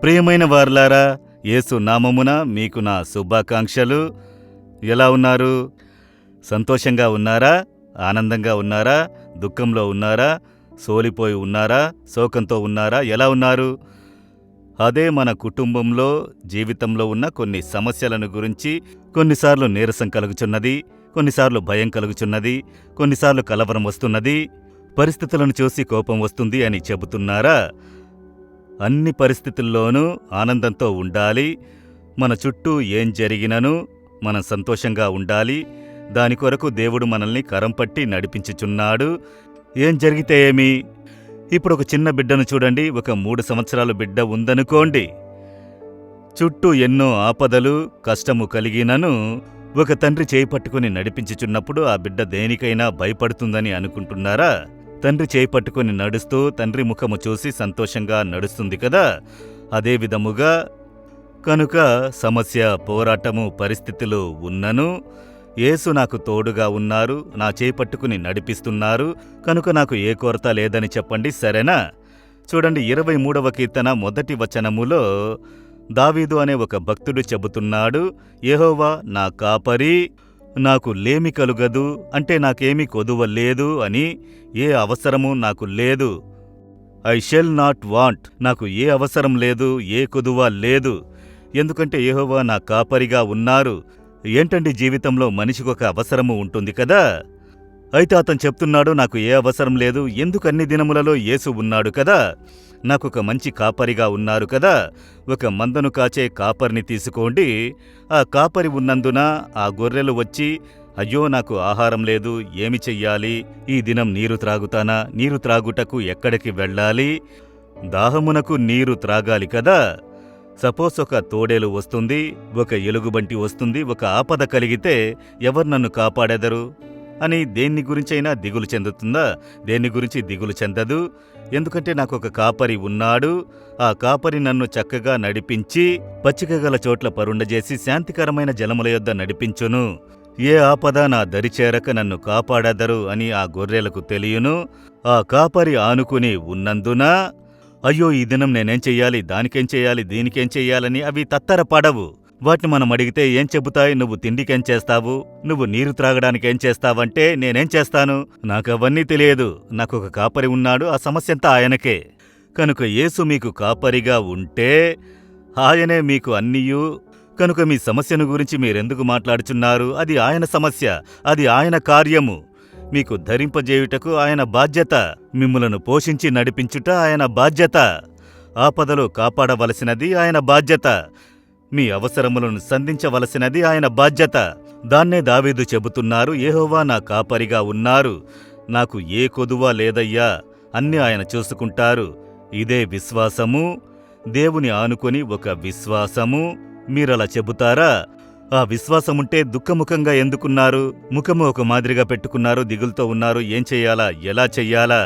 ప్రియమైన వారలారా, యేసు నామమున మీకు నా శుభాకాంక్షలు. ఎలా ఉన్నారు? సంతోషంగా ఉన్నారా? ఆనందంగా ఉన్నారా? దుఃఖంలో ఉన్నారా? సోలిపోయి ఉన్నారా? శోకంతో ఉన్నారా? ఎలా ఉన్నారు? అదే మన కుటుంబంలో, జీవితంలో ఉన్న కొన్ని సమస్యలను గురించి కొన్నిసార్లు నీరసం కలుగుచున్నది, కొన్నిసార్లు భయం కలుగుచున్నది, కొన్నిసార్లు కలవరం వస్తున్నది, పరిస్థితులను చూసి కోపం వస్తుంది అని చెబుతున్నారా? అన్ని పరిస్థితుల్లోనూ ఆనందంతో ఉండాలి. మన చుట్టూ ఏం జరిగినను మనం సంతోషంగా ఉండాలి. దాని కొరకు దేవుడు మనల్ని కరం పట్టి నడిపించుచున్నాడు. ఏం జరిగితే ఏమి? ఇప్పుడు ఒక చిన్న బిడ్డను చూడండి. ఒక 3 సంవత్సరాల బిడ్డ ఉందనుకోండి. చుట్టూ ఎన్నో ఆపదలు, కష్టము కలిగినను ఒక తండ్రి చేయి పట్టుకుని నడిపించుచున్నప్పుడు ఆ బిడ్డ దేనికైనా భయపడుతుందని అనుకుంటున్నారా? తండ్రి చేయి పట్టుకుని నడుస్తూ తండ్రి ముఖము చూసి సంతోషంగా నడుస్తుంది కదా. అదే విధముగా కనుక సమస్య, పోరాటము, పరిస్థితులు ఉన్నను యేసు నాకు తోడుగా ఉన్నారు, నా చేయి పట్టుకుని నడిపిస్తున్నారు, కనుక నాకు ఏ కొరత లేదని చెప్పండి, సరేనా? చూడండి, 23వ కీర్తన 1వ వచనములో దావీదు అనే ఒక భక్తుడు చెబుతున్నాడు, యెహోవా నా కాపరి, నాకు లేమి కలుగదు, అంటే నాకేమీ కొదువ లేదు అని. ఏ అవసరము నాకు లేదు. ఐ షెల్ నాట్ వాంట్, నాకు ఏ అవసరం లేదు, ఏ కొదువ లేదు. ఎందుకంటే యెహోవా నా కాపరిగా ఉన్నారు. ఏంటండి, జీవితంలో మనిషికొక అవసరము ఉంటుంది కదా. అయితే అతను చెప్తున్నాడు, నాకు ఏ అవసరం లేదు. ఎందుకు? అన్ని దినములలో యేసు ఉన్నాడు కదా, నాకొక మంచి కాపరిగా ఉన్నారు కదా. ఒక మందను కాచే కాపరిని తీసుకోండి. ఆ కాపరి ఉన్నందున ఆ గొర్రెలు వచ్చి, అయ్యో నాకు ఆహారం లేదు, ఏమి చెయ్యాలి? ఈ దినం నీరు త్రాగుతానా? నీరు త్రాగుటకు ఎక్కడికి వెళ్ళాలి? దాహమునకు నీరు త్రాగాలి కదా. సపోజ్ ఒక తోడేలు వస్తుంది, ఒక ఎలుగుబంటి వస్తుంది, ఒక ఆపద కలిగితే ఎవరు నన్ను కాపాడెదరు అని దేన్ని గురించైనా దిగులు చెందుతుందా? దేన్ని గురించి దిగులు చెందదు. ఎందుకంటే నాకొక కాపరి ఉన్నాడు. ఆ కాపరి నన్ను చక్కగా నడిపించి పచ్చికగల చోట్ల పరుండజేసి శాంతికరమైన జలముల యొద్ద నడిపించును. ఏ ఆపద నా దరిచేరక నన్ను కాపాడెదరు అని ఆ గొర్రెలకు తెలియను. ఆ కాపరి ఆనుకుని ఉన్నందున అయ్యో ఈ దినం నేనేం చెయ్యాలి, దానికేం చెయ్యాలి, దీనికేం చెయ్యాలని అవి తత్తరపడవు. వాటిని మనం అడిగితే ఏం చెబుతాయి? నువ్వు తిండికేం చేస్తావు, నువ్వు నీరు త్రాగడానికేం చేస్తావంటే నేనేం చేస్తాను, నాకవన్నీ తెలియదు. నాకొక కాపరి ఉన్నాడు, ఆ సమస్యంతా ఆయనకే. కనుక యేసు మీకు కాపరిగా ఉంటే ఆయనే మీకు అన్నీయు. కనుక మీ సమస్యను గురించి మీరెందుకు మాట్లాడుచున్నారు? అది ఆయన సమస్య, అది ఆయన కార్యము. మీకు ధరింపజేయుటకు ఆయన బాధ్యత, మిమ్ములను పోషించి నడిపించుట ఆయన బాధ్యత, ఆపదలో కాపాడవలసినది ఆయన బాధ్యత, మీ అవసరములను సంధించవలసినది ఆయన బాధ్యత. దాన్నే దావీదు చెబుతున్నారు, యెహోవా నా కాపరిగా ఉన్నారు, నాకు ఏ కొదువ లేదయ్యా, అన్నీ ఆయన చూసుకుంటారు. ఇదే విశ్వాసము, దేవుని ఆనుకొని ఒక విశ్వాసము. మీరలా చెబుతారా? ఆ విశ్వాసముంటే దుఃఖముఖంగా ఎందుకున్నారు? ముఖము ఒక మాదిరిగా పెట్టుకున్నారు, దిగులుతో ఉన్నారు. ఏం చెయ్యాలా, ఎలా చెయ్యాలా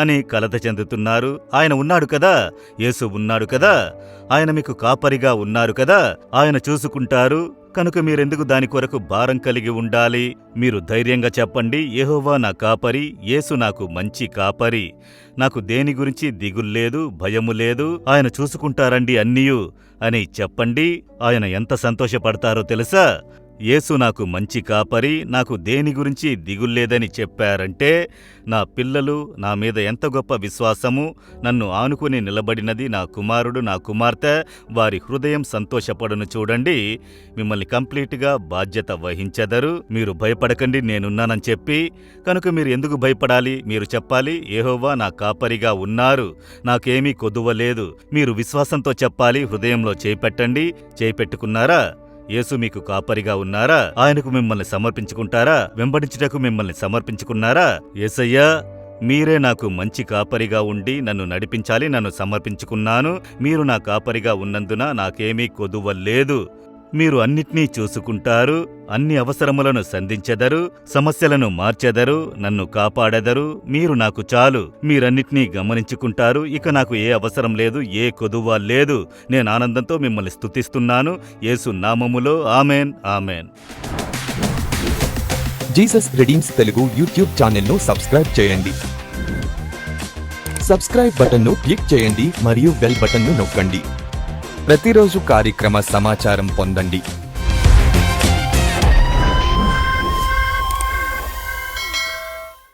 అని కలత చెందుతున్నారు. ఆయన ఉన్నాడు కదా, యేసు ఉన్నాడు కదా, ఆయన మీకు కాపరిగా ఉన్నారు కదా, ఆయన చూసుకుంటారు. కనుక మీరెందుకు దాని కొరకు భారం కలిగి ఉండాలి? మీరు ధైర్యంగా చెప్పండి, యెహోవా నా కాపరి, యేసు నాకు మంచి కాపరి, నాకు దేని గురించి దిగుల్లేదు, భయము లేదు, ఆయన చూసుకుంటారండి అన్నీయు అని చెప్పండి. ఆయన ఎంత సంతోషపడతారో తెలుసా? యేసు నాకు మంచి కాపరి, నాకు దేని గురించి దిగుల్లేదని చెప్పారంటే నా పిల్లలు నా మీద ఎంత గొప్ప విశ్వాసము, నన్ను ఆనుకుని నిలబడినది నా కుమారుడు, నా కుమార్తె, వారి హృదయం సంతోషపడును. చూడండి, మిమ్మల్ని కంప్లీట్గా బాధ్యత వహించెదరు. మీరు భయపడకండి, నేనున్నానని చెప్పి. కనుక మీరు ఎందుకు భయపడాలి? మీరు చెప్పాలి, యెహోవా నా కాపరిగా ఉన్నారు, నాకేమీ కొదువ లేదు. మీరు విశ్వాసంతో చెప్పాలి. హృదయంలో చేపెట్టండి. చేపెట్టుకున్నారా? యేసు మీకు కాపరిగా ఉన్నారా? ఆయనకు మిమ్మల్ని సమర్పించుకుంటారా? వెంబడించుటకు మిమ్మల్ని సమర్పించుకున్నారా? యేసయ్యా, మీరే నాకు మంచి కాపరిగా ఉండి నన్ను నడిపించాలి, నన్ను సమర్పించుకున్నాను. మీరు నా కాపరిగా ఉన్నందున నాకేమీ కొదువ లేదు. మీరు అన్నిటినీ చూసుకుంటారు, అన్ని అవసరములను సంధించెదరు, సమస్యలను మార్చెదరు, నన్ను కాపాడెదరు. మీరు నాకు చాలు. మీరన్నిటినీ గమనించుకుంటారు. ఇక నాకు ఏ అవసరం లేదు, ఏ కొదువ లేదు. నేను ఆనందంతో మిమ్మల్ని స్తుతిస్తున్నాను. యేసు నామములో amen, amen. Jesus redeems Telugu YouTube ఛానల్ను సబ్స్క్రైబ్ చేయండి. సబ్స్క్రైబ్ బటన్ను క్లిక్ చేయండి మరియు బెల్ బటన్ను నొక్కండి. ప్రతిరోజు కార్యక్రమ సమాచారం పొందండి.